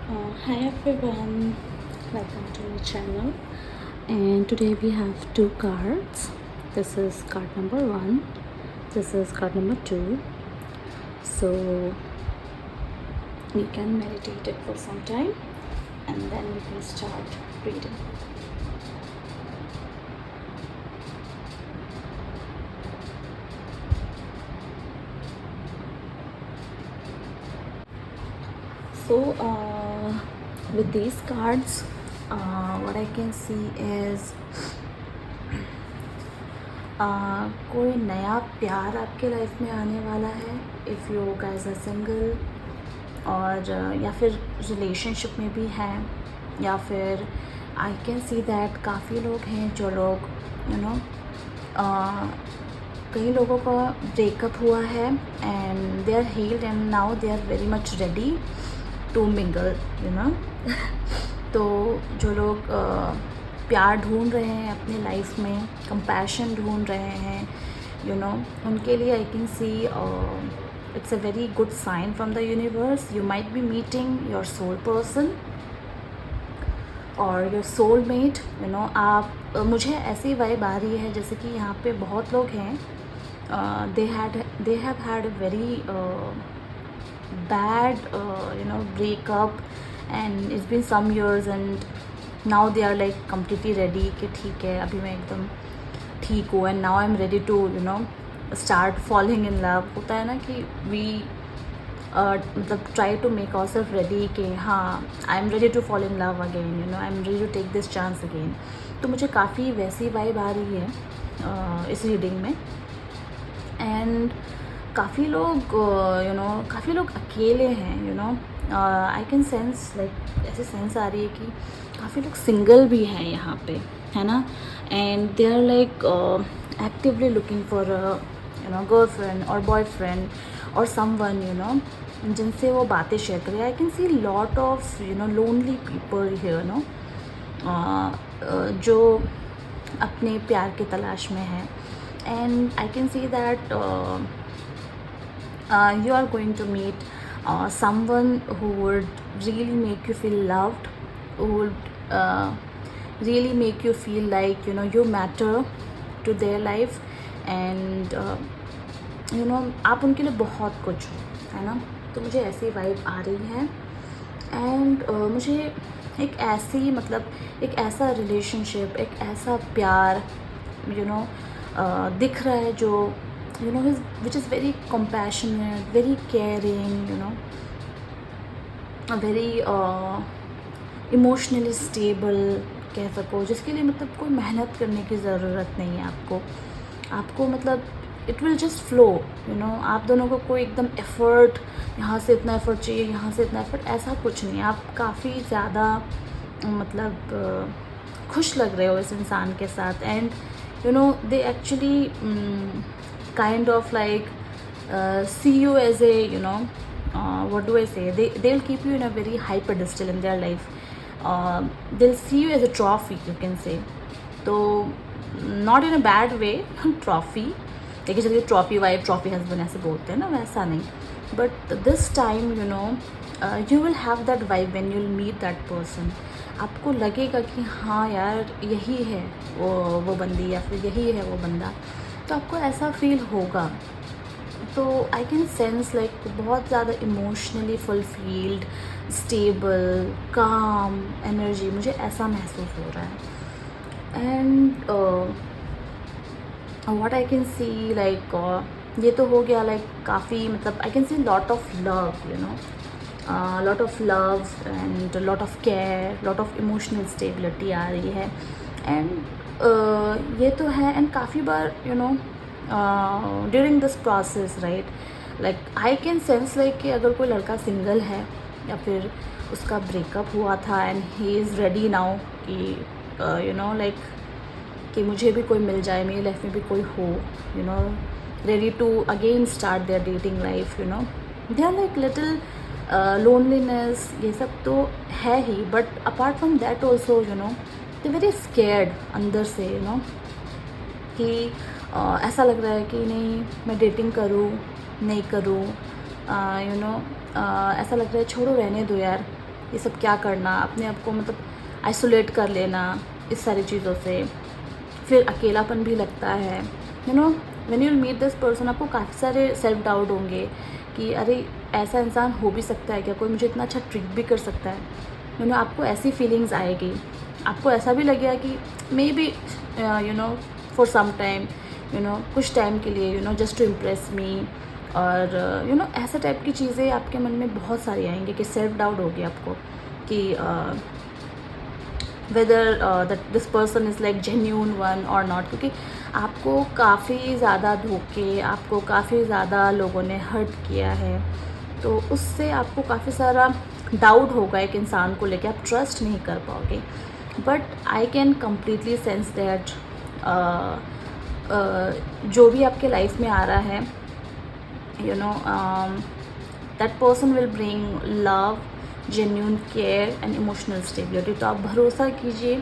Hi everyone, welcome to my channel. And today we have two cards. This is card number one, this is card number two. So you can meditate it for some time and then we can start reading. So with these cards, what I can see is कोई नया प्यार आपके life में आने वाला है if you guys are single, और या फिर रिलेशनशिप में भी हैं, या फिर आई कैन सी दैट काफ़ी लोग हैं जो लोग कई लोगों का ब्रेकअप हुआ है and they are healed and now they are very much ready to mingle तो जो लोग प्यार ढूंढ रहे हैं अपनी लाइफ में, कंपैशन ढूंढ रहे हैं उनके लिए I can see it's a very good sign from the universe. You might be meeting your soul person और योर सोलमेट. आप मुझे ऐसी वाइब आ रही है जैसे कि यहाँ पे बहुत लोग हैं, they have had a very bad breakup and it's been some years and now they are like completely ready कि ठीक है अभी मैं एकदम ठीक हूँ and now I'm ready to start falling in love. होता है ना कि we मतलब try to make ourselves ready कि हाँ I am ready to fall in love again, I am ready to take this chance again. तो मुझे काफ़ी वैसी वाइब आ रही है इस रीडिंग में. एंड काफ़ी लोग काफ़ी लोग अकेले हैं. आई कैन सेंस लाइक ऐसे सेंस आ रही है कि काफ़ी लोग सिंगल भी हैं यहाँ पे, है ना. And they are like actively looking for girlfriend और बॉयफ्रेंड और समवन जिनसे वो बातें शेयर करें. I can see lot of lonely people here जो अपने प्यार की तलाश में हैं. And I can see that you are going to meet someone who would really make you feel loved, who would really make you feel like you matter to their life and आप उनके लिए बहुत कुछ हो, है ना. तो मुझे ऐसी वाइब आ रही है एंड मुझे एक ऐसी एक ऐसा रिलेशनशिप, एक ऐसा प्यार दिख रहा है जो which is very compassionate, very caring, very emotionally stable कह सको, जिसके लिए कोई मेहनत करने की ज़रूरत नहीं है आपको इट विल जस्ट फ्लो. आप दोनों को कोई एकदम एफ़र्ट, यहाँ से इतना एफ़र्ट चाहिए, यहाँ से इतना एफ़र्ट, ऐसा कुछ नहीं है. आप काफ़ी ज़्यादा खुश लग रहे हो इस इंसान के साथ. And they actually kind of like see you as a what do I say, they'll keep you in a very high pedestal in their life. They'll see you as a trophy, you can say. तो not in a bad way trophy, देखिए चलिए trophy wife, trophy husband ऐसे बोलते हैं ना, वैसा नहीं. But this time you will have that vibe when you'll meet that person. आपको लगेगा कि हाँ यार यही है वो बंदी, या फिर यही है वो बंदा. तो आपको ऐसा फील होगा. तो आई कैन सेंस लाइक बहुत ज़्यादा इमोशनली फुलफिल्ड, स्टेबल, काम एनर्जी, मुझे ऐसा महसूस हो रहा है. And what I can see like ये तो हो गया लाइक काफ़ी आई can see lot of love, lot of love and a lot of care, lot of emotional stability आ रही है. एंड ये तो है. एंड काफ़ी बार during this process, right, like I can sense like कि अगर कोई लड़का सिंगल है या फिर उसका ब्रेकअप हुआ था and he is ready now कि like कि मुझे भी कोई मिल जाए, मेरी लाइफ में भी कोई हो, ready to again start their dating life. They are like little loneliness, ये सब तो है ही, but apart from that also they very scared अंदर से, कि ऐसा लग रहा है कि नहीं मैं डेटिंग करूँ नहीं करूँ, ऐसा लग रहा है छोड़ो रहने दो यार, ये सब क्या करना, अपने आप को मतलब आइसोलेट कर लेना इस सारी चीज़ों से, फिर अकेलापन भी लगता है। When you meet this person, आपको काफ़ी सारे सेल्फ डाउट होंगे कि अरे ऐसा इंसान हो भी सकता है क्या, कोई मुझे इतना अच्छा ट्रीट भी कर सकता है। आपको ऐसी फीलिंग्स आएगी, आपको ऐसा भी लगेगा कि maybe for some time कुछ टाइम के लिए जस्ट टू इम्प्रेस मी, और ऐसा टाइप की चीज़ें आपके मन में बहुत सारी आएंगी कि सेल्फ डाउट होगी आपको कि whether that this person is like genuine one और नॉट, क्योंकि आपको काफ़ी ज़्यादा धोखे, आपको काफ़ी ज़्यादा लोगों ने हर्ट किया है, तो उससे आपको काफ़ी सारा डाउट होगा एक इंसान को लेके, आप ट्रस्ट नहीं कर पाओगे। But I can completely sense that जो भी आपके लाइफ में आ रहा है, that person will bring love, genuine care and emotional stability. तो आप भरोसा कीजिए,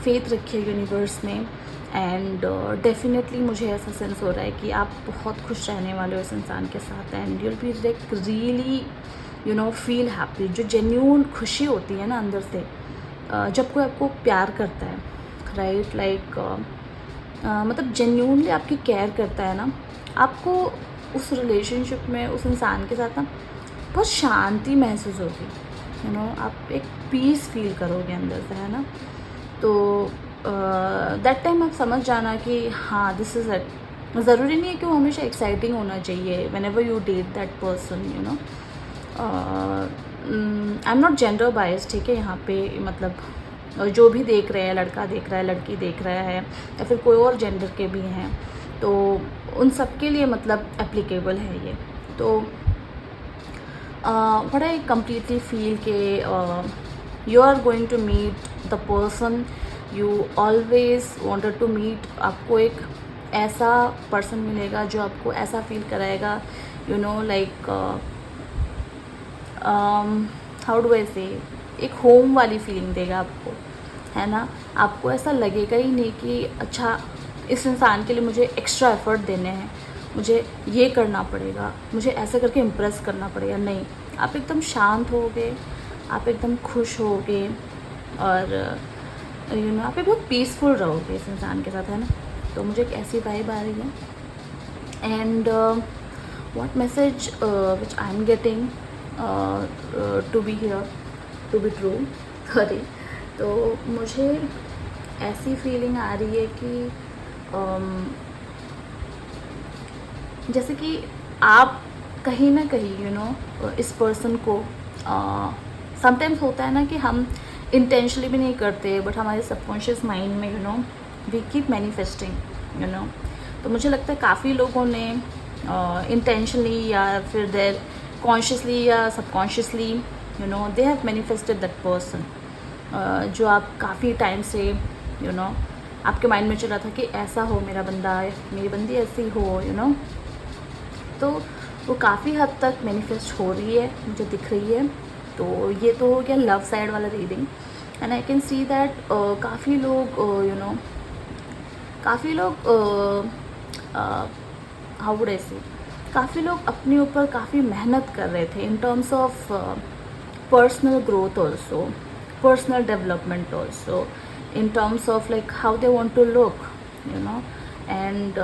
फेथ रखिए यूनिवर्स में, एंड डेफिनेटली मुझे ऐसा सेंस हो रहा है कि आप बहुत खुश रहने वाले हो इस इंसान के साथ, and you will be like really feel happy. जो जेन्यून खुशी होती है ना अंदर से, जब कोई आपको प्यार करता है, राइट, लाइक मतलब जेन्यूनली आपकी केयर करता है ना, आपको उस रिलेशनशिप में उस इंसान के साथ ना बहुत शांति महसूस होगी। आप एक पीस फील करोगे अंदर से, है ना। तो दैट टाइम आप समझ जाना कि हाँ, दिस इज़ इट। ज़रूरी नहीं है कि वो हमेशा एक्साइटिंग होना चाहिए whenever you date that person, I am not gender biased, ठीक है। यहाँ पे मतलब जो भी देख रहे हैं, लड़का देख रहा है, लड़की देख रहा है, या फिर कोई और जेंडर के भी हैं, तो उन सब के लिए मतलब एप्लीकेबल है ये। तो व्हाट आई कम्प्लीटली फील के you are going to meet the person you always wanted to meet. आपको एक ऐसा पर्सन मिलेगा जो आपको ऐसा फील कराएगा, लाइक हाउ डू आई से, एक होम वाली फीलिंग देगा आपको, है ना। आपको ऐसा लगेगा ही नहीं कि अच्छा इस इंसान के लिए मुझे एक्स्ट्रा एफर्ट देने हैं, मुझे ये करना पड़ेगा, मुझे ऐसा करके इम्प्रेस करना पड़ेगा। नहीं, आप एकदम शांत होगे, आप एकदम खुश होगे, और आप एक बहुत पीसफुल रहोगे इस इंसान के साथ, है ना। तो मुझे एक ऐसी वाइब आ रही है। And what message which I am getting to be here, to be true, sorry. तो मुझे ऐसी फीलिंग आ रही है कि जैसे कि आप कहीं ना कहीं इस पर्सन को समटाइम्स होता है ना कि हम इंटेंशनली भी नहीं करते, बट हमारे सबकॉन्शियस माइंड में वी कीप मैनिफेस्टिंग। तो मुझे लगता है काफ़ी लोगों ने इंटेंशनली या फिर देर कॉन्शियसली या subconsciously they have manifested that person, जो आप काफ़ी टाइम से आपके माइंड में चला था कि ऐसा हो मेरा बंदा, मेरी बंदी ऐसी हो, तो वो काफ़ी हद तक मैनिफेस्ट हो रही है, मुझे दिख रही है। तो ये तो हो गया लव साइड वाला reading, and I can see that काफ़ी लोग काफ़ी लोग हाउ वुड आई से, काफ़ी लोग अपने ऊपर काफ़ी मेहनत कर रहे थे in terms of personal growth also, personal development also, in terms of like how they want to look, and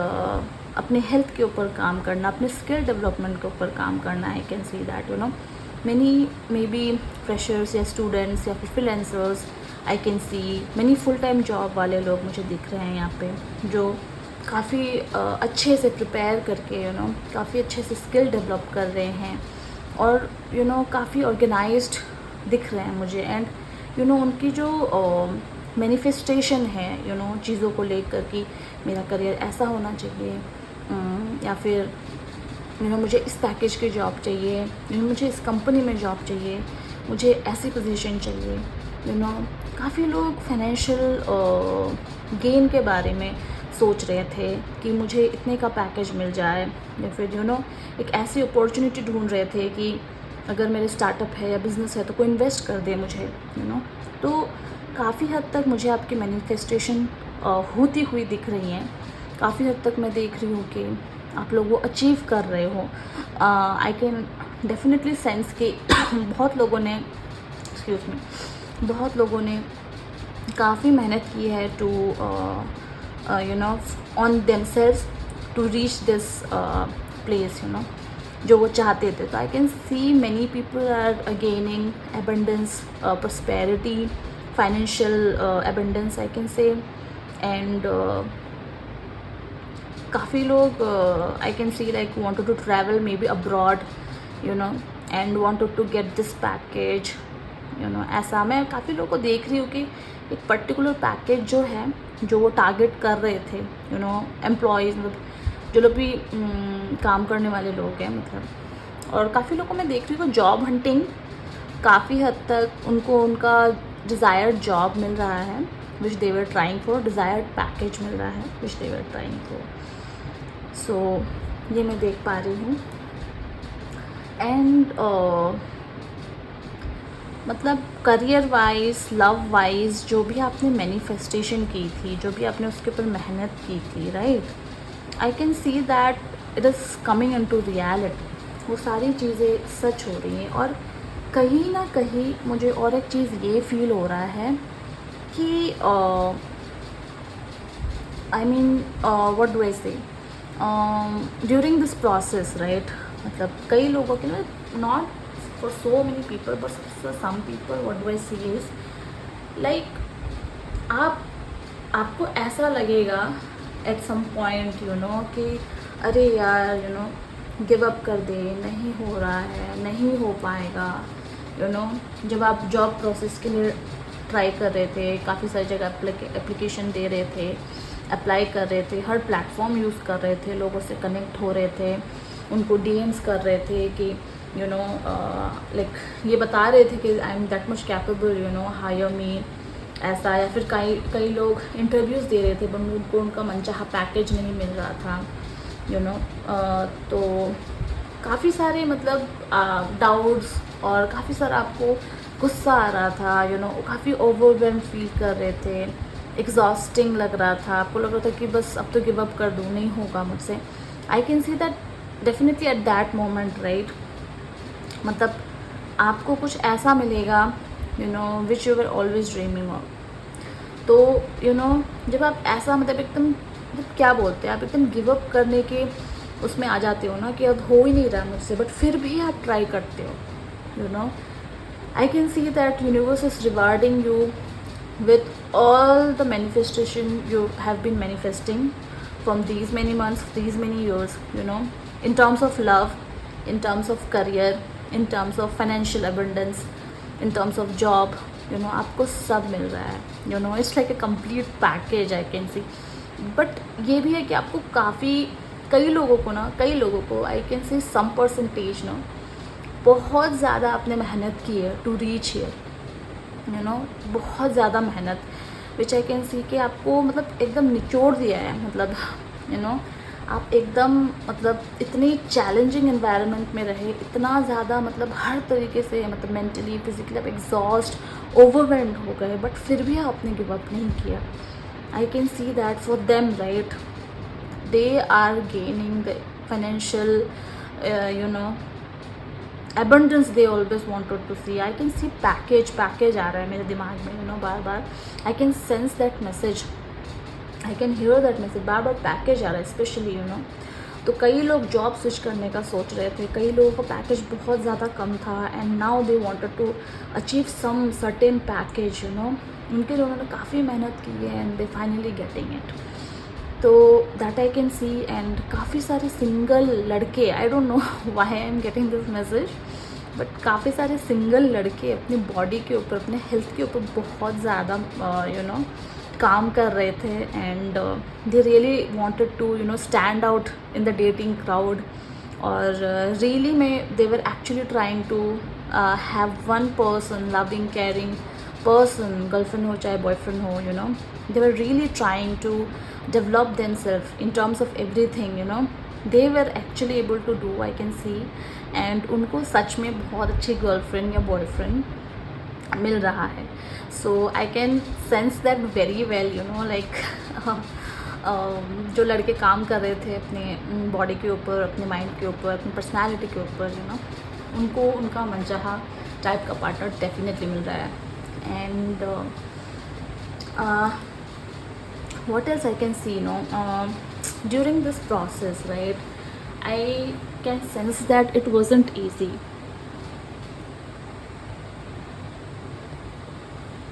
अपने हेल्थ के ऊपर काम करना, अपने स्किल डेवलपमेंट के ऊपर काम करना। आई can see that many may be freshers या स्टूडेंट्स या फिर freelancers, I can see many full time job वाले लोग मुझे दिख रहे हैं यहाँ पे, जो काफ़ी अच्छे से प्रिपेयर करके काफ़ी अच्छे से स्किल डेवलप कर रहे हैं, और काफ़ी ऑर्गेनाइज्ड दिख रहे हैं मुझे। एंड उनकी जो मैनिफेस्टेशन है चीज़ों को लेकर कि मेरा करियर ऐसा होना चाहिए, या फिर मुझे इस पैकेज की जॉब चाहिए, मुझे इस कंपनी में जॉब चाहिए, मुझे ऐसी पोजीशन चाहिए। काफ़ी लोग फाइनेंशियल गेन के बारे में सोच रहे थे कि मुझे इतने का पैकेज मिल जाए, या फिर एक ऐसी अपॉर्चुनिटी ढूंढ रहे थे कि अगर मेरे स्टार्टअप है या बिज़नेस है तो कोई इन्वेस्ट कर दे मुझे, तो काफ़ी हद तक मुझे आपकी मैनिफेस्टेशन होती हुई दिख रही हैं। काफ़ी हद तक मैं देख रही हूँ कि आप लोग वो अचीव कर रहे हो। आई कैन डेफिनेटली सेंस कि बहुत लोगों ने एक्सक्यूज़ मी, बहुत लोगों ने काफ़ी मेहनत की है to you know on themselves to reach this place, you know, जो वो चाहते थे. तो I can see many people are gaining abundance, prosperity, financial abundance I can say. And काफ़ी लोग I can see like wanted to travel maybe abroad, you know, and wanted to get this package, you know. ऐसा मैं काफ़ी लोगों को देख रही हूँ कि एक पर्टिकुलर पैकेज जो है, जो वो टारगेट कर रहे थे, यू नो, एम्प्लॉयज़, मतलब जो लोग भी काम करने वाले लोग हैं, मतलब. और काफ़ी लोगों को मैं देख रही हूँ जॉब हंटिंग, काफ़ी हद तक उनको उनका डिज़ायर्ड जॉब मिल रहा है which they were trying for, desired package मिल रहा है which they were trying for. सो ये मैं देख पा रही हूँ. एंड मतलब करियर वाइज, लव वाइज, जो भी आपने मैनिफेस्टेशन की थी, जो भी आपने उसके ऊपर मेहनत की थी, right, I can see that it is coming into reality. वो सारी चीज़ें सच हो रही हैं. और कहीं ना कहीं मुझे और एक चीज़ ये फील हो रहा है कि आई मीन व्हाट डू आई से, ड्यूरिंग दिस प्रोसेस, राइट, मतलब कई लोगों के लिए, not for so many people but for some people, what do I see is like, आपको ऐसा लगेगा at some point, you know, कि अरे यार, यू नो, गिव अप कर दे, नहीं हो रहा है, नहीं हो पाएगा, यू नो. जब आप जॉब प्रोसेस के लिए ट्राई कर रहे थे, काफ़ी सारी जगह एप्लीकेशन दे रहे थे, अप्लाई कर रहे थे, हर प्लेटफॉर्म यूज़ कर रहे थे, लोगों से कनेक्ट हो रहे थे, उनको डीएम्स कर रहे थे कि यू नो लाइक ये बता रहे थे कि I am that much capable, you know, hire me, ऐसा. या फिर कई लोग इंटरव्यूज़ दे रहे थे पर उनको उनका मनचाहा पैकेज नहीं मिल रहा था, यू नो. तो काफ़ी सारे मतलब डाउट्स और काफ़ी सारा आपको गुस्सा आ रहा था, यू नो, काफ़ी ओवरवेल्म फील कर रहे थे, एग्जॉस्टिंग लग रहा था, आपको लग रहा था कि बस अब तो गिव अप कर दूँ, नहीं होगा मुझसे. आई can see that definitely at that moment, right, मतलब आपको कुछ ऐसा मिलेगा, you know, which you were always dreaming of. तो यू नो, जब आप ऐसा मतलब एकदम, मतलब क्या बोलते हैं, आप एकदम गिव अप करने के उसमें आ जाते हो ना कि अब हो ही नहीं रहा मुझसे, बट फिर भी आप ट्राई करते हो, you know. I can see that universe is rewarding you with all the manifestation you have been manifesting from these many months, these many years, you know, in terms of love, in terms of career, in terms of financial abundance, in terms of job, you know, आपको सब मिल रहा है, you know, it's like a complete package I can see. But ये भी है कि आपको काफ़ी, कई लोगों को I can see some percentage, no, बहुत ज़्यादा आपने मेहनत की है to reach here, you know, बहुत ज़्यादा मेहनत, विच आई कैन सी कि आपको मतलब एकदम निचोड़ दिया है, मतलब यू नो, आप एकदम मतलब इतनी चैलेंजिंग एनवायरनमेंट में रहे, इतना ज़्यादा मतलब हर तरीके से, मतलब मेंटली, फिजिकली आप एग्जॉस्ट, ओवरवेल्म्ड हो गए, बट फिर भी आपने गिव अप नहीं किया. I can see that for them, right, they are gaining the financial, you know, abundance they always wanted to see. I can see package आ रहा है मेरे दिमाग में, you know, bar bar I can sense that message, I can hear that message, बार बार package आ रहा है, स्पेशली, यू नो. तो कई लोग जॉब स्विच करने का सोच रहे थे, कई लोगों का पैकेज बहुत ज़्यादा कम था, and now they wanted to achieve some certain package, you know. उनके लिए उन्होंने काफ़ी मेहनत की है and they finally getting it. तो that I can see. And काफ़ी सारे सिंगल लड़के, I don't know why I am getting this message, but काफ़ी सारे सिंगल लड़के अपनी बॉडी के ऊपर, अपने हेल्थ के ऊपर बहुत ज़्यादा यू नो काम कर रहे थे, and they really wanted to, you know, stand out in the dating crowd. और रियली में they were actually trying to have one person, loving, caring person, girlfriend हो चाहे बॉयफ्रेंड हो, you know, they were really trying to develop themselves in terms of everything, you know, they were actually able to do, I can see. And उनको सच में बहुत अच्छी girlfriend या boyfriend मिल रहा है. So I can sense that very well, you know, like जो लड़के काम कर रहे थे अपने बॉडी के ऊपर, अपने माइंड के ऊपर, अपनी पर्सनैलिटी के ऊपर, यू नो, उनको उनका मनचाहा टाइप का पार्टनर डेफिनेटली मिल रहा है. And what else I can see, during this process, right, I can sense that it wasn't easy.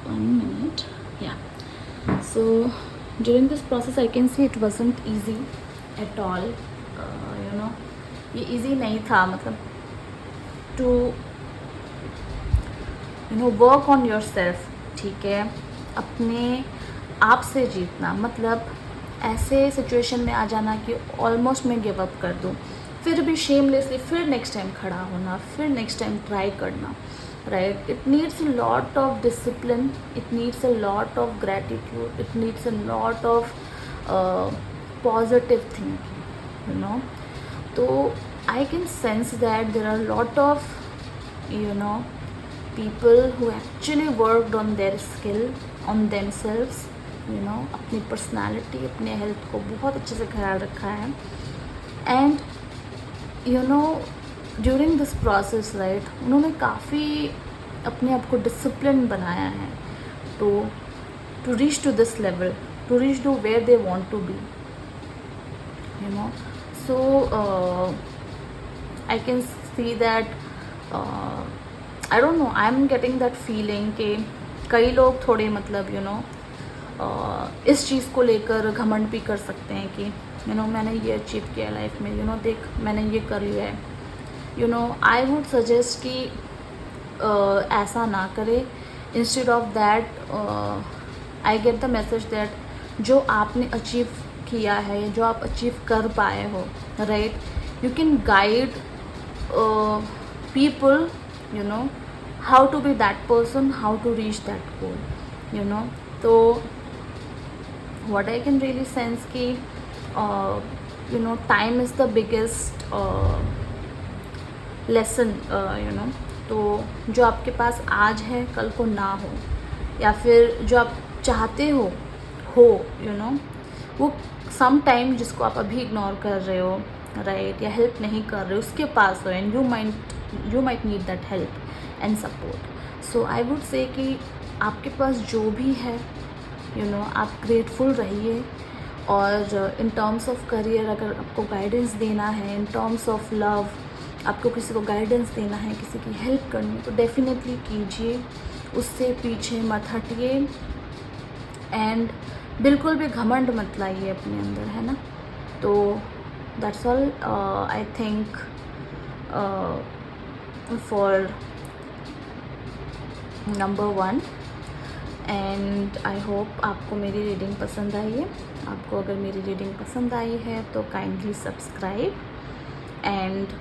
One minute. Yeah. So during this process, I can see it wasn't easy at all. ये easy नहीं था, मतलब to work on your self. ठीक है, अपने आप से जीतना, मतलब ऐसे सिचुएशन में आ जाना कि ऑलमोस्ट मैं गिव अप कर दूँ, फिर भी शेमलेसली फिर नेक्स्ट टाइम खड़ा होना, फिर नेक्स्ट टाइम ट्राई करना, right. It needs a lot of discipline, it needs a lot of gratitude, it needs a lot of positive thinking. तो I can sense that there are a lot of people who actually worked on their skill, on themselves, अपनी personality, अपने health को बहुत अच्छे से ख्याल रखा है. And during this process, right, उन्होंने काफ़ी अपने आप को डिसिप्लिन बनाया है to reach to this level, to reach to where they want to be. So I can see that I don't know, I'm getting that feeling कि कई लोग थोड़े मतलब इस चीज़ को लेकर घमंड भी कर सकते हैं कि मैंने ये अचीव किया लाइफ में, देख मैंने ये कर लिया है. आई वुड सजेस्ट कि ऐसा ना करे. Instead of that I get the message that जो आपने अचीव किया है, जो आप अचीव कर पाए हो, right, you can guide people, how to be that person, how to reach that goal. So what I can really sense कि time is the biggest lesson. तो जो आपके पास आज है कल को ना हो, या फिर जो आप चाहते हो वो सम टाइम जिसको आप अभी इग्नोर कर रहे हो, राइट, या हेल्प नहीं कर रहे हो, उसके पास हो, and you might need that help and support. So I would say कि आपके पास जो भी है, आप ग्रेटफुल रहिए. और इन टर्म्स ऑफ करियर अगर आपको गाइडेंस देना है, इन टर्म्स ऑफ लव आपको किसी को गाइडेंस देना है, किसी की हेल्प करनी है, तो डेफिनेटली कीजिए, उससे पीछे मत हटिए. एंड बिल्कुल भी घमंड मत लाइए अपने अंदर, है ना. तो that's all I think for number 1. And I hope आपको मेरी रीडिंग पसंद आई है. आपको अगर मेरी रीडिंग पसंद आई है तो kindly subscribe and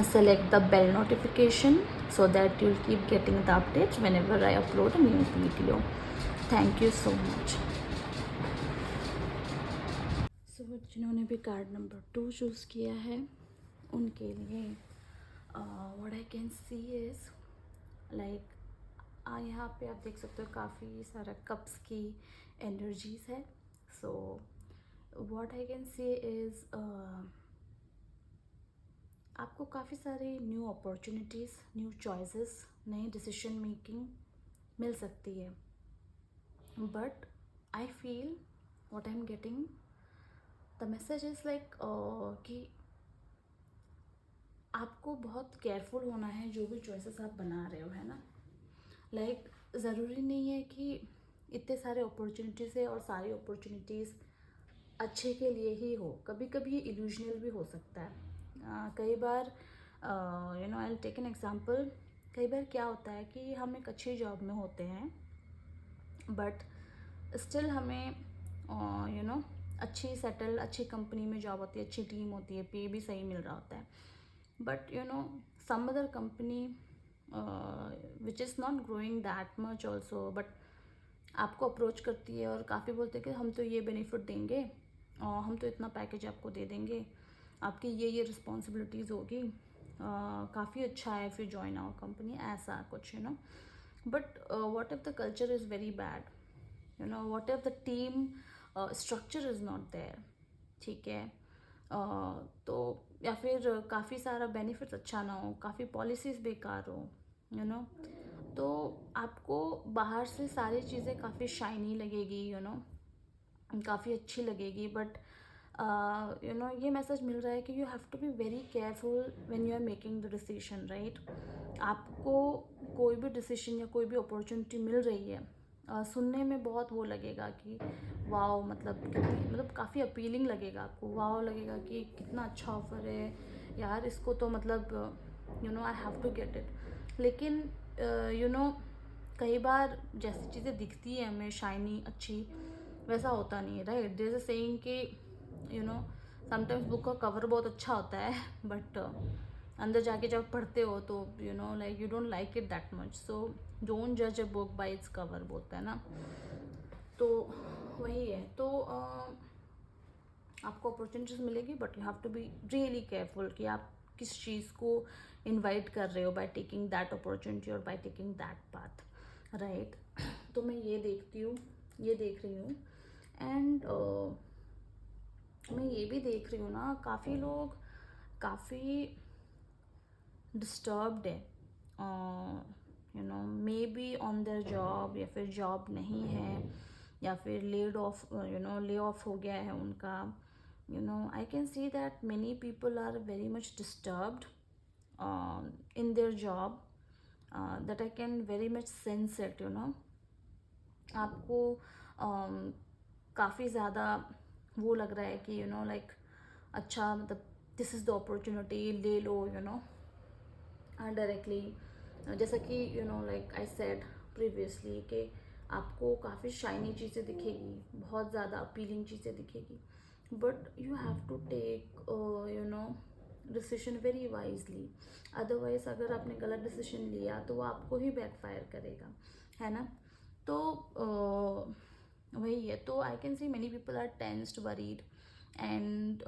select the bell notification so that you'll keep getting the updates whenever I upload a new video. Thank you so much. So जिन्होंने भी कार्ड नंबर 2 चूज़ किया है उनके लिए what I can see is like यहाँ पे आप देख सकते हो काफ़ी सारा कप्स की एनर्जीज है. So what I can see is आपको काफ़ी सारे न्यू अपॉर्चुनिटीज़, न्यू चॉइसेस, नई डिसीजन मेकिंग मिल सकती है. But I feel what I am getting the message is like कि आपको बहुत केयरफुल होना है जो भी चॉइसेस आप बना रहे हो, है ना. लाइक ज़रूरी नहीं है कि इतने सारे अपॉर्चुनिटीज़ है और सारी अपॉर्चुनिटीज़ अच्छे के लिए ही हो. कभी कभी ये इल्यूजनल भी हो सकता है. कई बार I will take an example. कई बार क्या होता है कि हम एक अच्छी जॉब में होते हैं बट स्टिल हमें अच्छी सेटल, अच्छी कंपनी में जॉब होती है, अच्छी टीम होती है, पे भी सही मिल रहा होता है. But some other company which is not growing that much also, but आपको अप्रोच करती है और काफ़ी बोलते हैं कि हम तो ये बेनिफिट देंगे और हम तो इतना पैकेज आपको दे देंगे, आपकी ये रिस्पॉन्सिबिलिटीज़ होगी, काफ़ी अच्छा है फिर ज्वाइन आवर कंपनी, ऐसा कुछ but what if the culture is very bad, what if the team structure is not there. ठीक है, तो या फिर काफ़ी सारा बेनिफिट्स अच्छा ना हो, काफ़ी पॉलिसीज़ बेकार हो, यू नो। तो आपको बाहर से सारी चीज़ें काफ़ी शाइनी लगेगी, यू नो, काफ़ी अच्छी लगेगी, बट यू नो ये मैसेज मिल रहा है कि you have to be very careful when you are making the decision, right. आपको कोई भी डिसीजन या कोई भी अपॉर्चुनिटी मिल रही है, सुनने में बहुत वो लगेगा कि वाओ, मतलब कितनी, मतलब काफ़ी अपीलिंग लगेगा आपको, वाओ लगेगा कि कितना अच्छा ऑफर है यार, इसको तो मतलब you know I have to get it. लेकिन यू नो कई बार जैसी चीज़ें दिखती है हमें शाइनी अच्छी, वैसा होता नहीं है, right. There is a saying कि यू नो समटाइम्स बुक का कवर बहुत अच्छा होता है, बट अंदर जाके जब पढ़ते हो तो you know like you don't like it that much. So don't जज a book by its cover बोलता है ना। तो वही है। तो आपको अपॉर्चुनिटीज मिलेगी, but you have to be really careful कि आप किस चीज़ को इनवाइट कर रहे हो बाय टेकिंग दैट अपॉर्चुनिटी और by taking that path, right. तो मैं ये देखती हूँ, ये देख रही हूँ। एंड मैं ये भी देख रही हूँ ना, काफ़ी लोग काफ़ी डिस्टर्ब्ड है, you know maybe on their job, या फिर जॉब नहीं है, या फिर laid off, you know lay off हो गया है उनका। You know I can see that many people are very much disturbed in their job, that I can very much sense it, you know। आपको काफ़ी ज़्यादा वो लग रहा है कि यू नो लाइक अच्छा, मतलब दिस इज़ द अपॉर्चुनिटी, ले लो, यू नो डायरेक्टली। जैसा कि you know like I said previously कि आपको काफ़ी शाइनी चीज़ें दिखेगी, बहुत ज़्यादा अपीलिंग चीज़ें दिखेगी, but you have to take you know decision very wisely. Otherwise अगर आपने गलत डिसीजन लिया तो वो आपको ही बैकफायर करेगा, है ना। तो वही है। तो I can see many people are tensed, worried and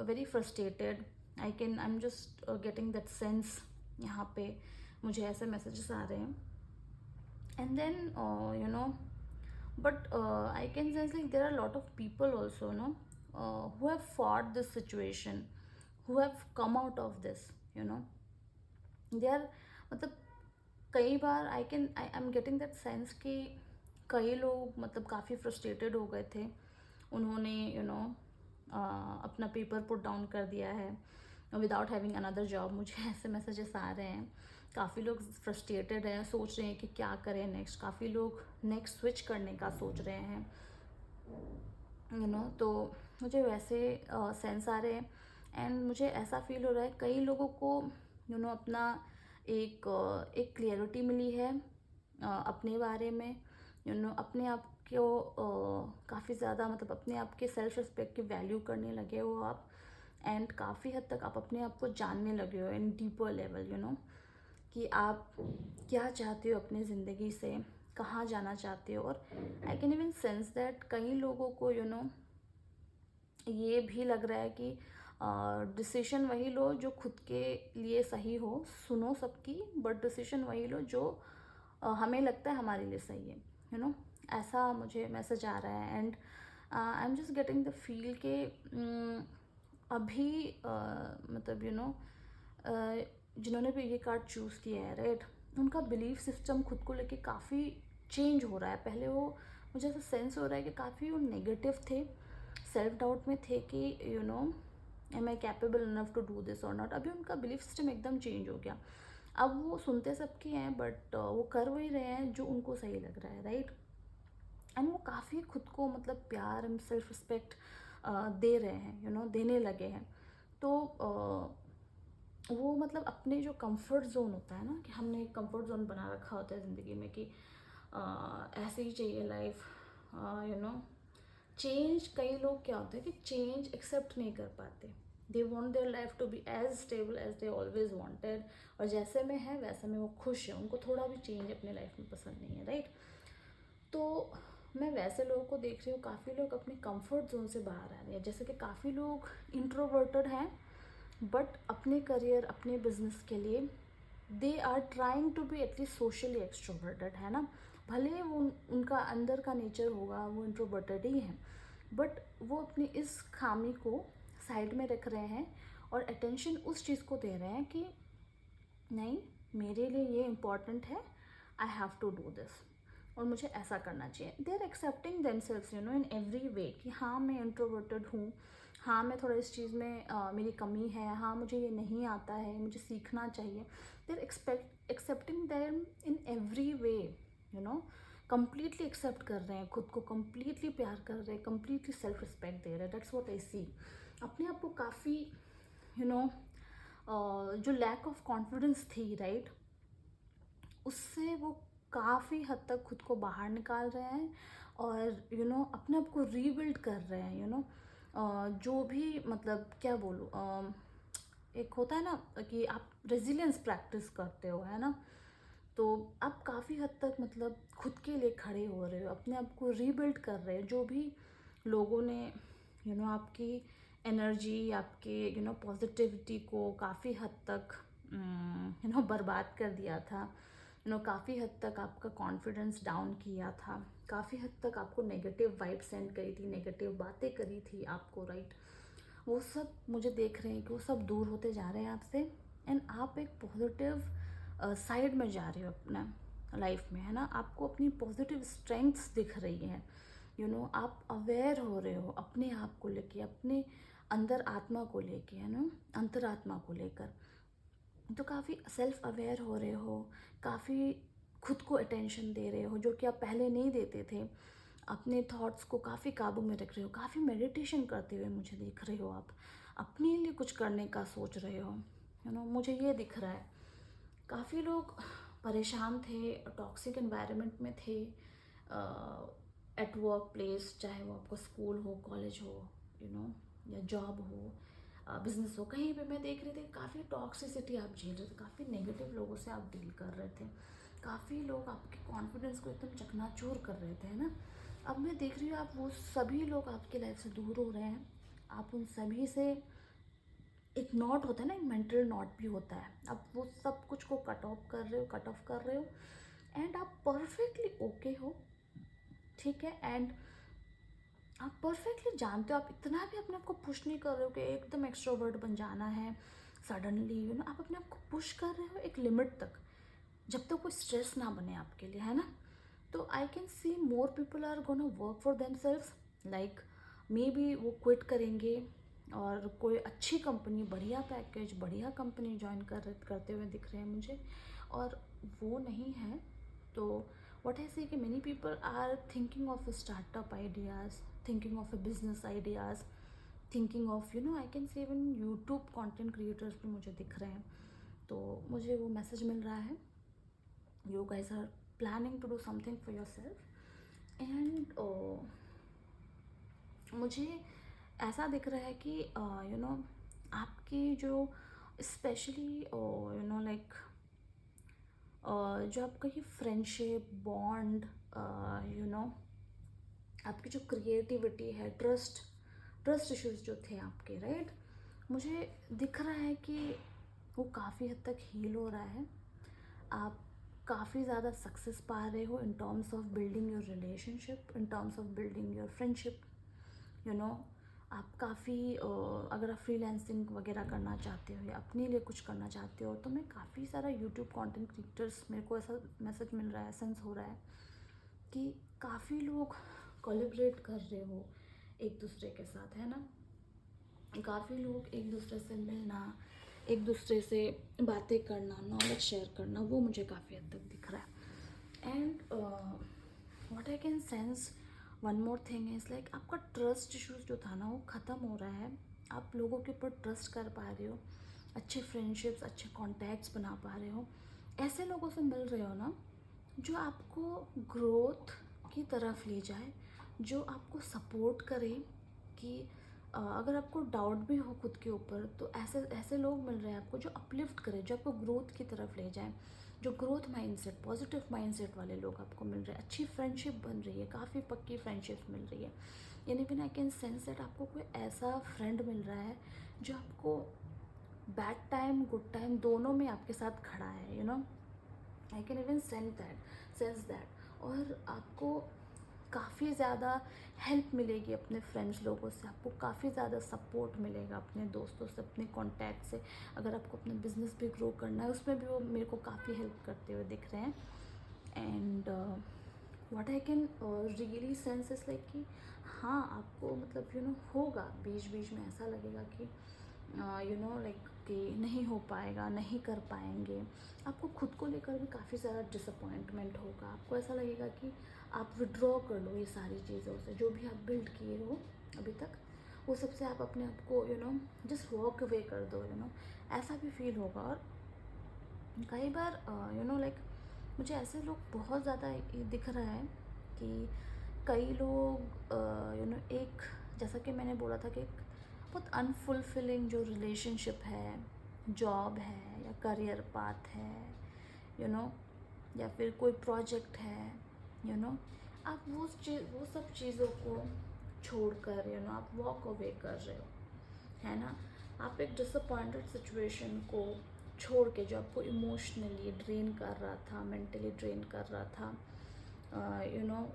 very frustrated. I am just getting that sense, यहाँ पे मुझे ऐसे मैसेजेस आ रहे हैं। And then you know but I can sense like there are lot of people also know who have fought this situation, who have come out of this, you know। they are, मतलब कई बार I am getting that sense कि कई लोग मतलब काफ़ी frustrated हो गए थे, उन्होंने यू नो अपना पेपर पुट डाउन कर दिया है विदाउट हैविंग अनदर जॉब। मुझे ऐसे मैसेजेस आ रहे हैं, काफ़ी लोग फ्रस्ट्रेटेड हैं, सोच रहे हैं कि क्या करें नेक्स्ट, काफ़ी लोग नेक्स्ट स्विच करने का सोच रहे हैं, यू नो। तो मुझे वैसे सेंस आ रहे हैं। एंड मुझे ऐसा फील हो रहा है कई लोगों को यू नो अपना एक क्लियरिटी मिली है अपने बारे में, यू नो अपने आप को काफ़ी ज़्यादा, मतलब अपने आप के सेल्फ रिस्पेक्ट की वैल्यू करने लगे हो आप। एंड काफ़ी हद तक आप अपने आप को जानने लगे हो इन डीपर लेवल, यू नो, कि आप क्या चाहते हो अपनी ज़िंदगी से, कहाँ जाना चाहते हो। और I can even sense that कई लोगों को यू नो ये भी लग रहा है कि डिसीजन वही लो जो खुद के लिए सही हो, सुनो सबकी, बट डिसीजन वही लो जो हमें लगता है हमारे लिए सही है, यू नो। ऐसा मुझे मैसेज आ रहा है। And I am just getting the feel के अभी मतलब यू नो जिन्होंने भी ये कार्ड चूज़ किया है, राइट, उनका बिलीफ सिस्टम खुद को लेके काफ़ी चेंज हो रहा है। पहले वो, मुझे ऐसा सेंस हो रहा है कि काफ़ी वो नेगेटिव थे, सेल्फ डाउट में थे कि you know am I capable enough to do this और नॉट। अभी उनका बिलीफ सिस्टम एकदम चेंज हो गया। अब वो सुनते सबके हैं, बट वो कर वही रहे हैं जो उनको सही लग रहा है, राइट। एंड वो काफ़ी खुद को मतलब प्यार एंड सेल्फ रिस्पेक्ट दे रहे हैं, यू नो, देने लगे हैं। तो वो मतलब अपने जो कंफर्ट जोन होता है ना, कि हमने एक कंफर्ट जोन बना रखा होता है ज़िंदगी में कि ऐसे ही चाहिए लाइफ, यू नो। चेंज, कई लोग क्या होता है कि चेंज एक्सेप्ट नहीं कर पाते। They want their life to be as stable as they always wanted, और जैसे में है वैसे में वो खुश है, उनको थोड़ा भी चेंज अपने लाइफ में पसंद नहीं है, राइट। तो मैं वैसे लोगों को देख रही हूँ, काफ़ी लोग अपने कंफर्ट जोन से बाहर आ रहे हैं। जैसे कि काफ़ी लोग इंट्रोवर्टेड हैं, बट अपने करियर, अपने बिजनेस के लिए they are trying to be at least socially extroverted, है ना। भले वो उनका अंदर का नेचर होगा वो इंट्रोवर्टेड ही है, बट वो अपनी इस खामी को साइड में रख रहे हैं और अटेंशन उस चीज़ को दे रहे हैं कि नहीं, मेरे लिए ये इम्पॉर्टेंट है, I have to do this, और मुझे ऐसा करना चाहिए। They are accepting themselves you know in every way कि हाँ मैं इंट्रोवर्टेड हूँ, हाँ मैं थोड़ा इस चीज़ में मेरी कमी है, हाँ मुझे ये नहीं आता है, मुझे सीखना चाहिए। They are accepting them in every way, you know, completely accept कर रहे हैं खुद को, कंप्लीटली प्यार कर रहे हैं, कंप्लीटली सेल्फ रिस्पेक्ट दे रहे हैं। दैट्स व्हाट आई सी। अपने आप को काफ़ी यू नो जो लैक ऑफ कॉन्फिडेंस थी, राइट, उससे वो काफ़ी हद तक खुद को बाहर निकाल रहे हैं, और यू नो अपने आप को रीबिल्ड कर रहे हैं, यू नो। जो भी मतलब क्या बोलूँ, एक होता है ना कि आप रेजिलियंस प्रैक्टिस करते हो, है ना, तो आप काफ़ी हद तक मतलब खुद के लिए खड़े हो रहे हो, अपने आप को रीबिल्ड कर रहे हो। जो भी लोगों ने यू नो आपकी एनर्जी, आपके यू नो पॉजिटिविटी को काफ़ी हद तक यू नो बर्बाद कर दिया था, यू नो काफ़ी हद तक आपका कॉन्फिडेंस डाउन किया था, काफ़ी हद तक आपको नेगेटिव वाइब सेंड करी थी, नेगेटिव बातें करी थी आपको, राइट, वो सब मुझे देख रहे हैं कि वो सब दूर होते जा रहे हैं आपसे, एंड आप एक पॉजिटिव साइड में जा रहे हो अपना लाइफ में, है ना। आपको अपनी पॉजिटिव स्ट्रेंथ्स दिख रही हैं, यू नो, आप अवेयर हो रहे हो अपने आप को लेके, अपने अंदर आत्मा को लेके, है ना, अंतरात्मा को लेकर। तो काफ़ी सेल्फ अवेयर हो रहे हो, काफ़ी खुद को अटेंशन दे रहे हो जो कि आप पहले नहीं देते थे। अपने थॉट्स को काफ़ी काबू में रख रहे हो, काफ़ी मेडिटेशन करते हुए मुझे दिख रहे हो, आप अपने लिए कुछ करने का सोच रहे हो, यू नो, मुझे ये दिख रहा है। काफ़ी लोग परेशान थे, टॉक्सिक एनवायरनमेंट में थे, एट वर्क प्लेस, चाहे वो आपका स्कूल हो, कॉलेज हो, यू नो, या जॉब हो, बिजनेस हो, कहीं पे मैं देख रही थी काफ़ी टॉक्सिसिटी आप झेल रहे थे, काफ़ी नेगेटिव लोगों से आप डील कर रहे थे, काफ़ी लोग आपके कॉन्फिडेंस को एकदम चकनाचूर कर रहे थे, है ना। अब मैं देख रही हूँ आप वो सभी लोग आपकी लाइफ से दूर हो रहे हैं, आप उन सभी से, एक नॉट होता है ना, एक मेंटल नॉट भी होता है, अब वो सब कुछ को कट ऑफ कर रहे हो, कट ऑफ कर रहे हो, एंड आप परफेक्टली ओके हो, ठीक है, एंड आप परफेक्टली जानते हो, आप इतना भी अपने आप को पुश नहीं कर रहे हो कि एकदम एक्सट्रोवर्ट बन जाना है सडनली, यू नो, आप अपने आप को पुश कर रहे हो एक लिमिट तक, जब तक कोई स्ट्रेस ना बने आपके लिए, है ना। तो I can see more people are gonna work for themselves, like maybe वो क्विट करेंगे और कोई अच्छी कंपनी, बढ़िया पैकेज, बढ़िया कंपनी ज्वाइन करते हुए दिख रहे हैं मुझे, और वो नहीं है। तो what I see कि many people are thinking of startup ideas, thinking of a business ideas, thinking of you know I can say even YouTube content creators भी मुझे दिख रहे हैं। तो मुझे वो मैसेज मिल रहा है, you guys are planning to do something for yourself, and मुझे ऐसा दिख रहा है कि यू नो आपकी जो स्पेशली यू नो लाइक जो आपका ये फ्रेंडशिप बॉन्ड, यू नो आपकी जो क्रिएटिविटी है, ट्रस्ट इश्यूज जो थे आपके, राइट, मुझे दिख रहा है कि वो काफ़ी हद तक हील हो रहा है। आप काफ़ी ज़्यादा सक्सेस पा रहे हो in terms of building your relationship, in terms of building your friendship, you know. आप काफ़ी अगर आप फ्रीलांसिंग वगैरह करना चाहते हो या अपने लिए कुछ करना चाहते हो, तो मैं काफ़ी सारा यूट्यूब कंटेंट क्रिएटर्स, मेरे को ऐसा मैसेज मिल रहा है, सेंस हो रहा है कि काफ़ी लोग कोलैबोरेट कर रहे हो एक दूसरे के साथ, है ना। काफ़ी लोग एक दूसरे से मिलना, एक दूसरे से बातें करना, नॉलेज शेयर करना, वो मुझे काफ़ी हद तक दिख रहा है। And what I can sense one more thing is like आपका ट्रस्ट इश्यूज जो था ना वो ख़त्म हो रहा है, आप लोगों के ऊपर ट्रस्ट कर पा रहे हो, अच्छे फ्रेंडशिप्स, अच्छे कॉन्टैक्ट्स बना पा रहे हो, ऐसे लोगों से मिल रहे हो ना जो आपको ग्रोथ की तरफ ले जाए, जो आपको सपोर्ट करे कि अगर आपको डाउट भी हो खुद के ऊपर, तो ऐसे ऐसे लोग मिल रहे हैं आपको जो अपलिफ्ट करे, जो आपको ग्रोथ की तरफ ले जाए, जो ग्रोथ माइंडसेट, पॉजिटिव माइंडसेट वाले लोग आपको मिल रहे हैं, अच्छी फ्रेंडशिप बन रही है, काफ़ी पक्की फ्रेंडशिप मिल रही है। यानी फिर आई कैन सेंस दैट आपको कोई ऐसा फ्रेंड मिल रहा है जो आपको बैड टाइम गुड टाइम दोनों में आपके साथ खड़ा है, you know. I can even sense that. और आपको काफ़ी ज़्यादा हेल्प मिलेगी अपने फ्रेंड्स लोगों से, आपको काफ़ी ज़्यादा सपोर्ट मिलेगा अपने दोस्तों से, अपने कॉन्टैक्ट से। अगर आपको अपना बिज़नेस भी ग्रो करना है उसमें भी वो मेरे को काफ़ी हेल्प करते हुए दिख रहे हैं। And what I can really sense is like कि हाँ, आपको मतलब होगा बीच बीच में ऐसा लगेगा कि लाइक कि नहीं हो पाएगा, नहीं कर पाएंगे। आपको खुद को लेकर भी काफ़ी ज़्यादा डिसअपॉइंटमेंट होगा, आपको ऐसा लगेगा कि आप विड्रॉ कर लो ये सारी चीज़ों से, जो भी आप बिल्ड किए हो अभी तक वो सबसे आप अपने आप को जस्ट वॉक अवे कर दो, ऐसा भी फील होगा। और कई बार लाइक मुझे ऐसे लोग बहुत ज़्यादा दिख रहा है कि कई लोग एक, जैसा कि मैंने बोला था कि एक बहुत अनफुलफिलिंग जो रिलेशनशिप है, जॉब है या करियर पाथ है, या फिर कोई प्रोजेक्ट है, आप वो सब चीज़ों को छोड़कर आप वॉक अवे कर रहे हो, है ना। आप एक डिसअपॉइंटेड सिचुएशन को छोड़ के, जो आपको इमोशनली ड्रेन कर रहा था, मेंटली ड्रेन कर रहा था,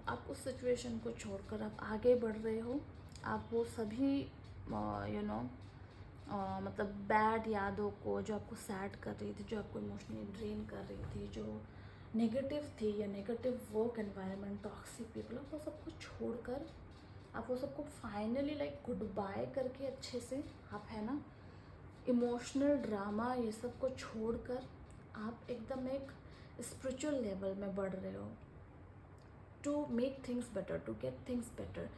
आप उस सिचुएशन को छोड़कर आप आगे बढ़ रहे हो। आप वो सभी मतलब बैड यादों को, जो आपको सैड कर रही थी, जो आपको इमोशनली ड्रेन कर रही थी, जो नेगेटिव थी या negative work environment, toxic people, आप वो सबको छोड़कर, आप वो सबको फाइनली लाइक गुड बाय करके अच्छे से आप, है ना, इमोशनल ड्रामा ये सब को छोड़कर आप एकदम एक स्पिरिचुअल लेवल में बढ़ रहे हो, to make things better, to get things better.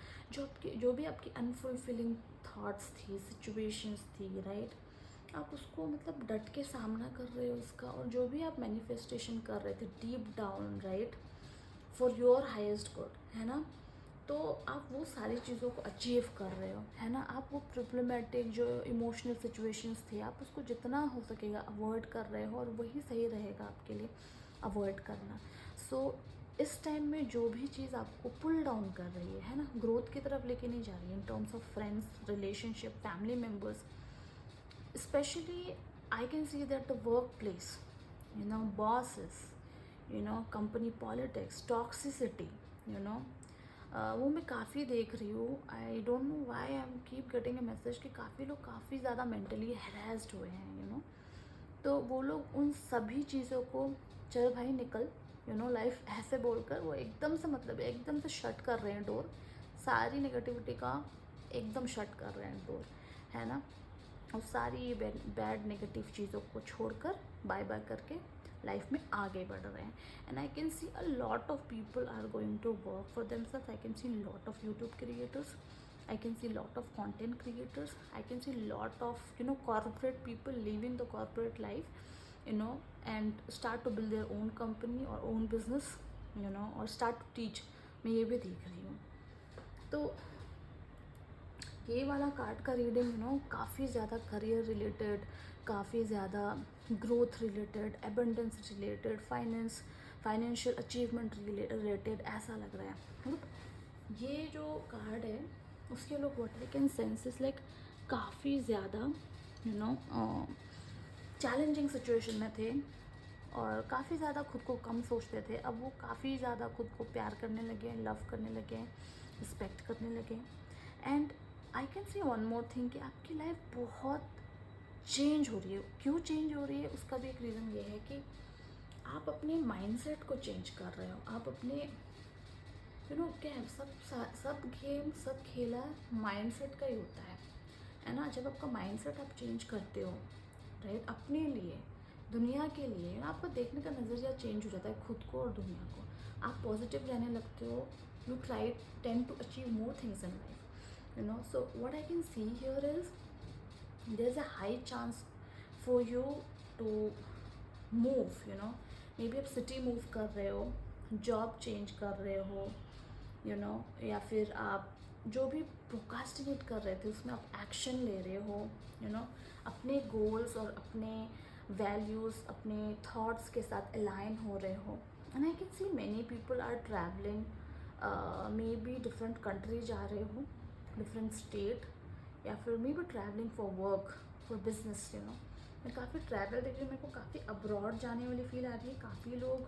जो भी आपकी अनफुलफिलिंग थॉट्स थी, सिचुएशंस थी, राइट, आप उसको मतलब डट के सामना कर रहे हो उसका, और जो भी आप मैनिफेस्टेशन कर रहे थे deep down, right, for your highest good, है ना, तो आप वो सारी चीज़ों को अचीव कर रहे हो, है ना। आप वो प्रॉब्लमेटिक जो इमोशनल सिचुएशंस थी, आप उसको जितना हो सकेगा अवॉइड कर रहे हो, और वही सही रहेगा आपके लिए अवॉइड करना। सो इस टाइम में जो भी चीज़ आपको पुल डाउन कर रही है ना, ग्रोथ की तरफ लेके नहीं जा रही है, in terms of friends, relationship, family members, specially I can see that the work place, bosses, company politics, toxicity, वो मैं काफ़ी देख रही हूँ। आई don't know why I am keep getting a message कि काफ़ी लोग काफ़ी ज़्यादा मेंटली हैरेस्ड हुए हैं, तो वो लोग उन सभी चीज़ों को, चल भाई निकल, लाइफ ऐसे बोलकर वो एकदम से, मतलब एकदम से शट कर रहे हैं डोर, सारी नेगेटिविटी का एकदम शट कर रहे हैं डोर, है ना, और सारी बैड नेगेटिव चीज़ों को छोड़कर बाय बाय करके लाइफ में आगे बढ़ रहे हैं। And I can see a lot of people are going to work for themself. I can see lot of YouTube creators, I can see lot of content creators, I can see lot of corporate people leaving the corporate life, and start to build their own company or own business, or start to teach। मैं ये भी देख रही हूँ। तो ये वाला card का रीडिंग काफ़ी ज़्यादा करियर रिलेटेड, काफ़ी ज़्यादा growth related, abundance related, financial achievement related ऐसा लग रहा है। मतलब ये जो कार्ड है उसके लोग what I can sense is like काफ़ी ज़्यादा चैलेंजिंग सिचुएशन में थे, और काफ़ी ज़्यादा खुद को कम सोचते थे। अब वो काफ़ी ज़्यादा खुद को प्यार करने लगे, लव करने लगे, रिस्पेक्ट करने लगे। And I can C one more thing कि आपकी लाइफ बहुत चेंज हो रही है। क्यों चेंज हो रही है उसका भी एक रीज़न ये है कि आप अपने माइंडसेट को चेंज कर रहे हो। आप अपने क्या है, सब गेम, सब खेला माइंडसेट का ही होता है ना। जब आपका माइंडसेट आप चेंज करते हो, राइट, अपने लिए, दुनिया के लिए, आपका देखने का नज़रिया चेंज हो जाता है, खुद को और दुनिया को। आप पॉजिटिव रहने लगते हो, you try tend to achieve more things in life, so what I can see here is there is a high chance for you to move, maybe आप सिटी मूव कर रहे हो, जॉब चेंज कर रहे हो, या फिर आप जो भी प्रोकास्टिनेट कर रहे थे उसमें आप एक्शन ले रहे हो, अपने गोल्स और अपने वैल्यूज़, अपने थॉट्स के साथ अलाइन हो रहे हो। And I can see many people are travelling, maybe different country जा रहे हो, डिफरेंट स्टेट, या फिर maybe travelling for work, for business, मैं काफ़ी ट्रैवल देख रही हूँ, मेरे को काफ़ी अब्रॉड जाने वाली फील आ रही है। काफ़ी लोग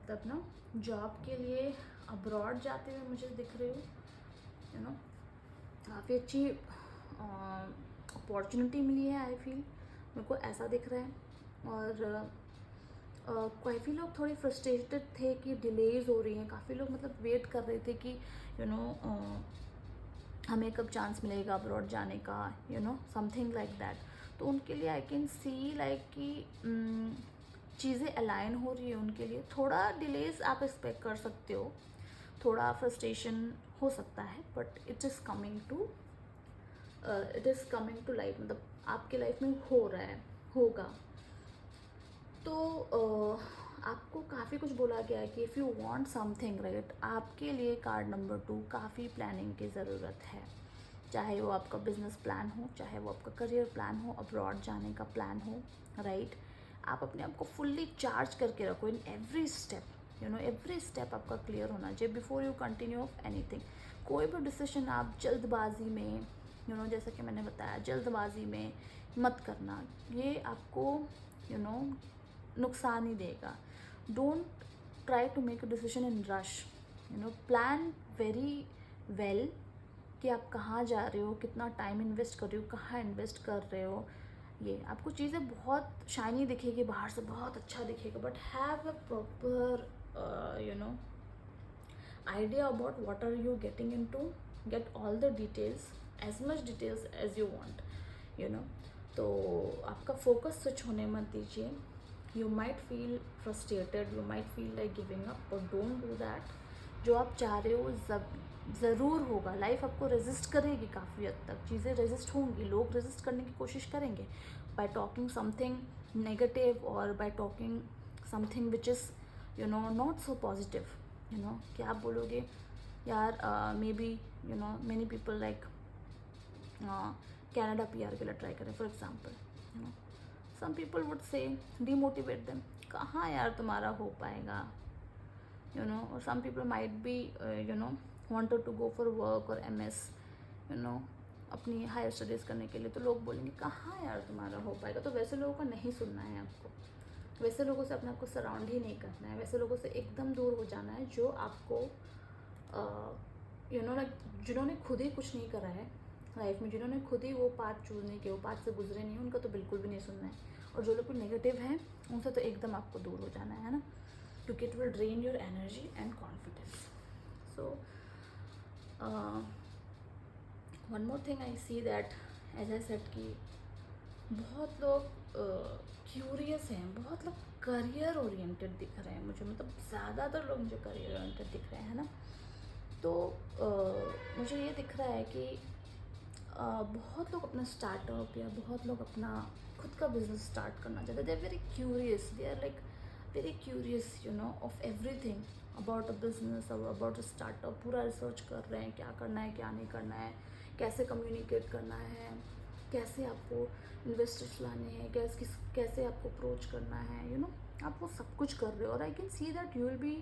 मतलब ना जॉब के लिए अब्रॉड जाते हुए मुझे दिख रहे हो, यू नो काफ़ी अच्छी अपॉर्चुनिटी मिली है। आई फील मेरे को ऐसा दिख रहा है। और काफ़ी लोग थोड़े फ्रस्ट्रेटेड थे कि डिलेज हो रही हैं, काफ़ी लोग मतलब वेट कर रहे थे कि यू नो हमें कब चांस मिलेगा अब्रॉड जाने का, you know something like that. तो उनके लिए आई कैन सी लाइक कि चीज़ें अलाइन हो रही है उनके लिए। थोड़ा डिलेज आप एक्सपेक्ट कर सकते हो, थोड़ा फ्रस्ट्रेशन हो सकता है, but it is coming to life, मतलब आपके लाइफ में हो रहा है, होगा। तो आपको काफ़ी कुछ बोला गया है कि if you want something right, आपके लिए कार्ड नंबर 2 काफ़ी प्लानिंग की ज़रूरत है। चाहे वो आपका बिजनेस प्लान हो, चाहे वो आपका करियर प्लान हो, अब्रॉड जाने का प्लान हो, राइट। आप अपने आप को फुल्ली चार्ज करके रखो in every step, you know every step आपका क्लियर होना चाहिए before you continue of anything. कोई भी डिसीजन आप जल्दबाजी में, यू नो जैसा कि मैंने बताया, जल्दबाजी में मत करना, ये आपको यू नो नुकसान ही देगा। Don't try to make a decision in rush, you know plan very well कि आप कहाँ जा रहे हो, कितना टाइम इन्वेस्ट कर रहे हो, कहाँ इन्वेस्ट कर रहे हो। ये आपको चीज़ें बहुत शाइनी दिखेगी, बाहर से बहुत अच्छा दिखेगा, but have a proper you know idea about what are you getting into, get all the details, as much details as you want, you know। तो आपका फोकस स्विच होने मत दीजिए। You might feel frustrated, you might feel like giving up, but don't do that. जो आप चाह रहे हो ज़रूर होगा। लाइफ आपको रेजिस्ट करेगी, काफ़ी हद तक चीज़ें रेजिस्ट होंगी, लोग रेजिस्ट करने की कोशिश करेंगे बाय टॉकिंग समथिंग नेगेटिव और by talking something which is you know not so positive. You know कि आप बोलोगे यार may be you know many people like Canada PR के लिए ट्राई करें for example, you know some people would say demotivate them, कहाँ यार तुम्हारा हो पाएगा, यू नो। और some people might be you know wanted to go for work और MS, यू नो अपनी हायर स्टडीज़ करने के लिए, तो लोग बोलेंगे कहाँ यार तुम्हारा हो पाएगा। तो वैसे लोगों का नहीं सुनना है आपको, वैसे लोगों से अपने आप को सराउंड ही नहीं करना है, वैसे लोगों से एकदम दूर हो जाना है जो आपको यू नो लाइक जिन्होंने खुद ही कुछ नहीं करा है लाइफ में, जिन्होंने खुद ही वो पाथ चूज़ नहीं किया, वो पाथ से गुजरे नहीं, उनका तो बिल्कुल भी नहीं सुनना है। और जो लोग नेगेटिव हैं उनसे तो एकदम आपको दूर हो जाना है ना, क्योंकि it will drain your energy and confidence. So one more thing I see that as I said कि बहुत लोग क्यूरियस हैं, बहुत लोग करियर ओरिएंटेड दिख रहे हैं मुझे, मतलब ज़्यादातर लोग मुझे करियर ओरिएंटेड दिख रहे हैं ना। तो मुझे ये दिख रहा है कि बहुत लोग अपना स्टार्टअप या बहुत लोग अपना खुद का बिजनेस स्टार्ट करना चाहते हैं। They are very curious, they are like very curious you know of everything about a business और अबाउट अ स्टार्टअप। पूरा रिसर्च कर रहे हैं क्या करना है क्या नहीं करना है, कैसे कम्युनिकेट करना है, कैसे आपको इन्वेस्टर्स लाने हैं, कैसे आपको अप्रोच करना है, यू नो आप वो सब कुछ कर रहे हो। और आई can see that you will be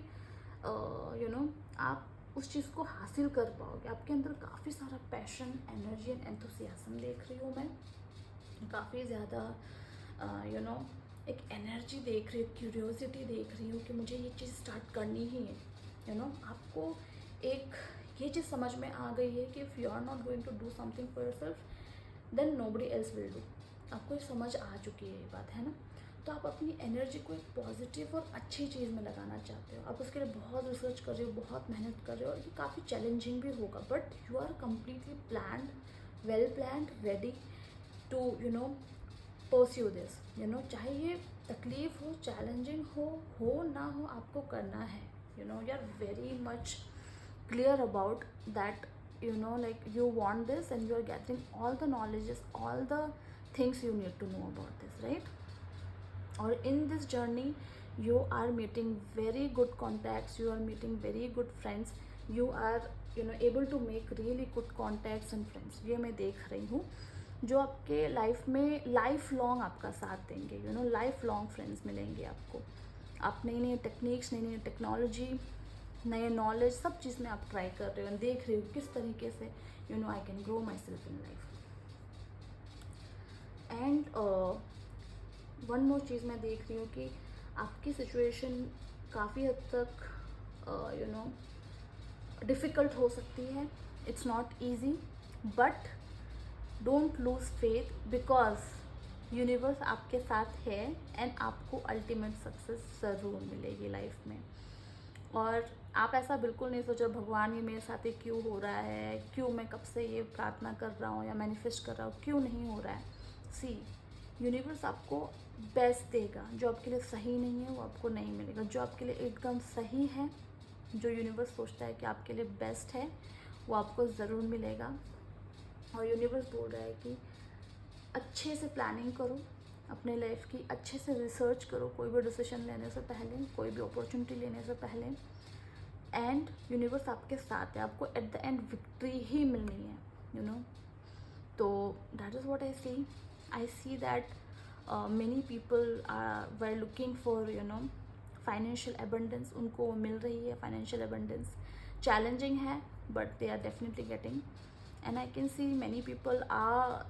you no आप उस चीज़ को हासिल कर पाओगे। आपके अंदर काफ़ी सारा पैशन, एनर्जी एंड एंथुसियाज्म देख रही हूँ मैं, काफ़ी ज़्यादा यू नो एक एनर्जी देख रही हूँ, क्यूरियोसिटी देख रही हूँ कि मुझे ये चीज़ स्टार्ट करनी ही है। यू नो आपको एक ये चीज़ समझ में आ गई है कि if you are not going to do something for yourself then nobody else will do. आपको ये समझ आ चुकी है ये बात, है ना। तो आप अपनी एनर्जी को एक पॉजिटिव और अच्छी चीज़ में लगाना चाहते हो, आप उसके लिए बहुत रिसर्च कर रहे हो, बहुत मेहनत कर रहे हो, और ये काफ़ी चैलेंजिंग भी होगा, but you are completely planned, well planned, ready to you know pursue this, you know. चाहे ये तकलीफ हो, चैलेंजिंग हो ना हो, आपको करना है, you know. You are very much clear about that, you know like you want this and you are gathering all the knowledges, all the things you need to know about this, right? or in this journey you are meeting very good contacts, you are meeting very good friends, you are you know able to make really good contacts and friends। ये मैं देख रही हूँ जो आपके life में life long आपका साथ देंगे, you know life long friends मिलेंगे आपको। आप नई नई टेक्निक्स, नई नई टेक्नोलॉजी, नए नॉलेज, सब चीज़ में आप ट्राई कर रहे हो, देख रहे हो किस तरीके से you know I can grow myself in life. And one more चीज़ मैं देख रही हूँ कि आपकी सिचुएशन काफ़ी हद तक डिफ़िकल्ट हो सकती है. It's not easy, but don't lose faith, because universe आपके साथ है एंड आपको अल्टीमेट सक्सेस ज़रूर मिलेगी लाइफ में. और आप ऐसा बिल्कुल नहीं सोचो भगवान ये मेरे साथ ही क्यों हो रहा है, क्यों मैं कब से ये प्रार्थना कर रहा हूँ या मैनिफेस्ट कर रहा हूँ, क्यों नहीं हो रहा है. सी, यूनिवर्स आपको बेस्ट देगा. जो आपके लिए सही नहीं है वो आपको नहीं मिलेगा. जो आपके लिए एकदम सही है, जो यूनिवर्स सोचता है कि आपके लिए बेस्ट है, वो आपको ज़रूर मिलेगा. और यूनिवर्स बोल रहा है कि अच्छे से प्लानिंग करो अपने लाइफ की, अच्छे से रिसर्च करो कोई भी डिसीजन लेने से पहले, कोई भी अपॉर्चुनिटी लेने से पहले. एंड यूनिवर्स आपके साथ है, आपको एट द एंड विक्ट्री ही मिलनी है, यू नो. तो that is what I see that many people were looking for financial abundance. उनको मिल रही है फाइनेंशियल एबंडेंस. चैलेंजिंग है, but they are definitely getting. And I can see many people are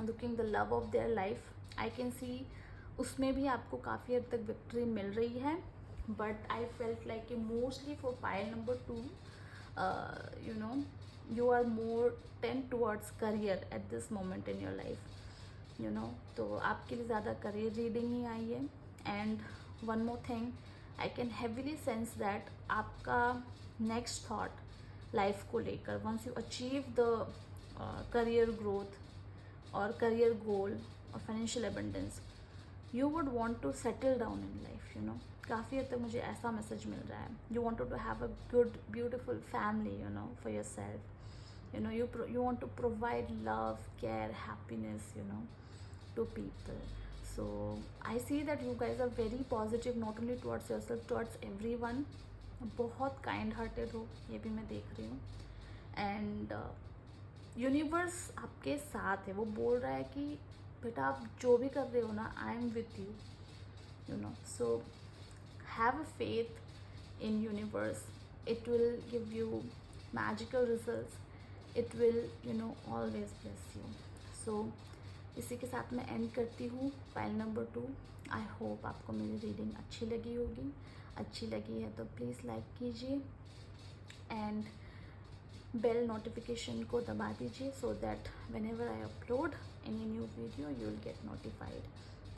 looking the love of their life. I can see उसमें भी आपको काफ़ी हद तक विक्ट्री मिल रही है. But I felt like mostly for pile number 2, you are more tend towards career at this moment in your life, तो आपके लिए ज़्यादा करियर रीडिंग ही आई है. And one more thing, I can heavily sense that आपका next thought life को लेकर, once you achieve the career growth और करियर गोल और financial abundance, you would want to settle down in life. काफ़ी हद तक मुझे ऐसा मैसेज मिल रहा है. You want to have a good beautiful family for yourself. You want to provide love, care, happiness, to people. So I see that you guys are very positive, not only towards yourself, towards everyone. बहुत kind hearted हो, ये भी मैं देख रही हूँ. And universe आपके साथ है. वो बोल रहा है कि बेटा आप जो भी कर रहे हो ना, I am with you. So have a faith in universe. It will give you magical results. It will always bless you. So इसी के साथ मैं एंड करती हूँ पाइल नंबर 2. आई होप आपको मेरी रीडिंग अच्छी लगी होगी. अच्छी लगी है तो प्लीज़ लाइक कीजिए एंड बेल नोटिफिकेशन को दबा दीजिए, so that when ever I upload any new video you will get notified.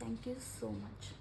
Thank you so much.